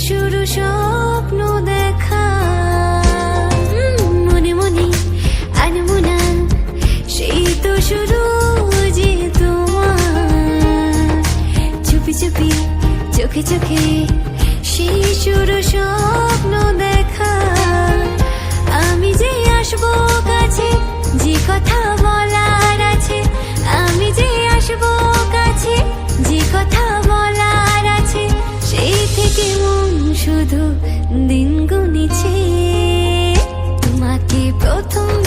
শুরু স্বপ্ন দেখা, মনে মনে আনমনা সেই তো শুরু যে তোমার, চুপি চুপি চোখে চোখে সেই শুরু স্বপ্ন দেখা। আমি যে আসবো কাছে, যে কথা বলার আছে, আমি যে আসবো কাছে, যে কথা বলার আছে, সেই থেকে মন শুধু দিন গুনেছে। তোমাকে প্রথম